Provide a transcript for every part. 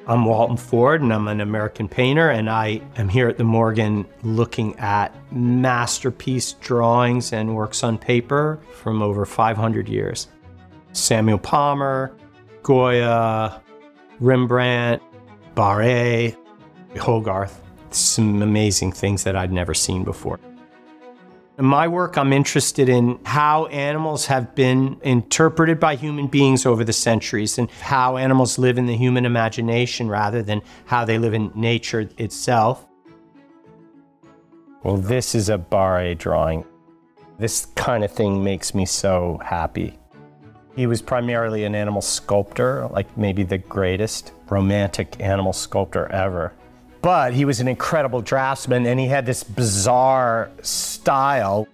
I'm Walton Ford, and I'm an American painter, and I am here at the Morgan looking at masterpiece drawings and works on paper from over 500 years. Samuel Palmer, Goya, Rembrandt, Barye, Hogarth. Some amazing things that I'd never seen before. In my work, I'm interested in how animals have been interpreted by human beings over the centuries and how animals live in the human imagination rather than how they live in nature itself. Well, this is a Barye drawing. This kind of thing makes me so happy. He was primarily an animal sculptor, like maybe the greatest romantic animal sculptor ever. But he was an incredible draftsman, and he had this bizarre style.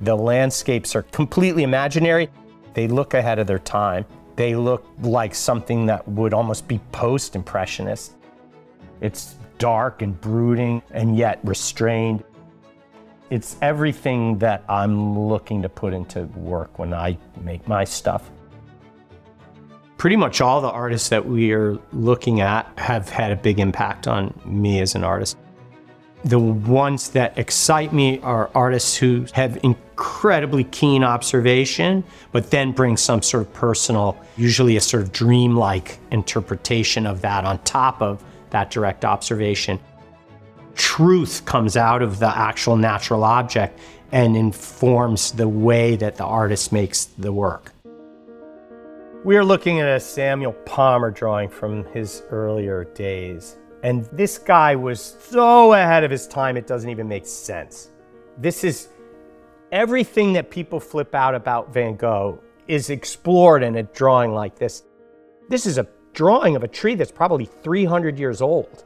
The landscapes are completely imaginary. They look ahead of their time. They look like something that would almost be post-impressionist. It's dark and brooding, and yet restrained. It's everything that I'm looking to put into work when I make my stuff. Pretty much all the artists that we are looking at have had a big impact on me as an artist. The ones that excite me are artists who have incredibly keen observation, but then bring some sort of personal, usually a sort of dreamlike interpretation of that on top of that direct observation. Truth comes out of the actual natural object and informs the way that the artist makes the work. We are looking at a Samuel Palmer drawing from his earlier days. And this guy was so ahead of his time, it doesn't even make sense. This is everything that people flip out about Van Gogh is explored in a drawing like this. This is a drawing of a tree that's probably 300 years old.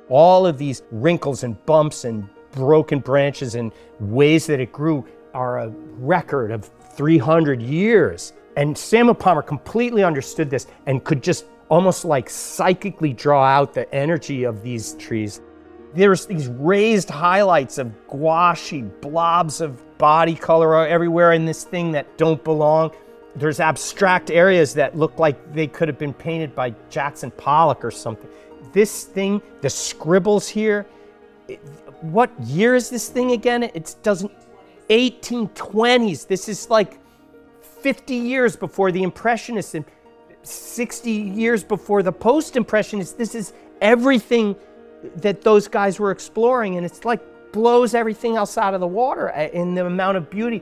All of these wrinkles and bumps and broken branches and ways that it grew are a record of 300 years. And Samuel Palmer completely understood this and could just almost like psychically draw out the energy of these trees. There's these raised highlights of gouache blobs of body color everywhere in this thing that don't belong. There's abstract areas that look like they could have been painted by Jackson Pollock or something. This thing, the scribbles here, what year is this thing again? It doesn't, 1820s. This is like 50 years before the Impressionists and 60 years before the Post-Impressionists. This is everything that those guys were exploring, and it's like blows everything else out of the water in the amount of beauty.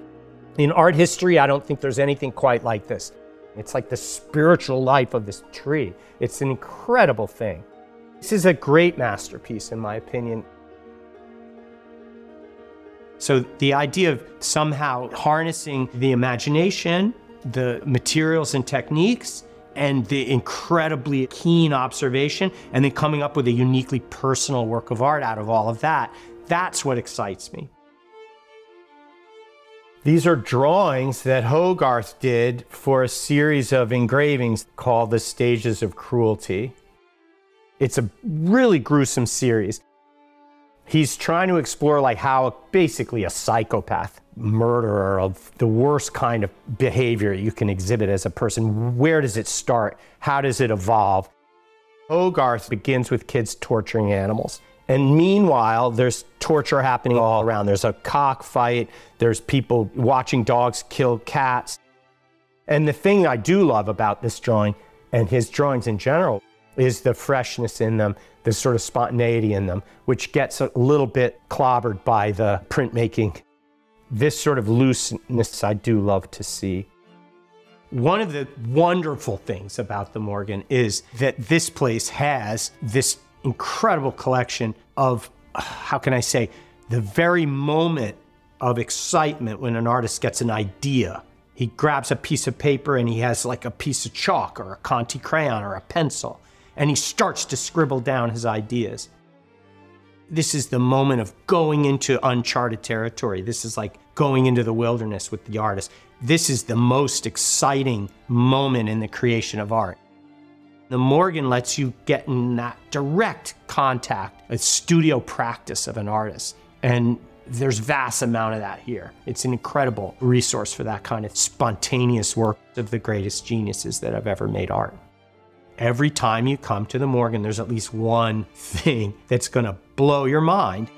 In art history, I don't think there's anything quite like this. It's like the spiritual life of this tree. It's an incredible thing. This is a great masterpiece, in my opinion. So the idea of somehow harnessing the imagination, the materials and techniques, and the incredibly keen observation, and then coming up with a uniquely personal work of art out of all of that, that's what excites me. These are drawings that Hogarth did for a series of engravings called The Stages of Cruelty. It's a really gruesome series. He's trying to explore like how basically a psychopath, murderer of the worst kind of behavior you can exhibit as a person. Where does it start? How does it evolve? Hogarth begins with kids torturing animals. And meanwhile, there's torture happening all around. There's a cockfight. There's people watching dogs kill cats. And the thing I do love about this drawing, and his drawings in general, is the freshness in them, the sort of spontaneity in them, which gets a little bit clobbered by the printmaking. This sort of looseness I do love to see. One of the wonderful things about the Morgan is that this place has this incredible collection of, how can I say, the very moment of excitement when an artist gets an idea. He grabs a piece of paper and he has like a piece of chalk or a Conti crayon or a pencil, and he starts to scribble down his ideas. This is the moment of going into uncharted territory. This is like going into the wilderness with the artist. This is the most exciting moment in the creation of art. The Morgan lets you get in that direct contact, a studio practice of an artist. And there's vast amount of that here. It's an incredible resource for that kind of spontaneous work of the greatest geniuses that have ever made art. Every time you come to the Morgan, there's at least one thing that's going to blow your mind.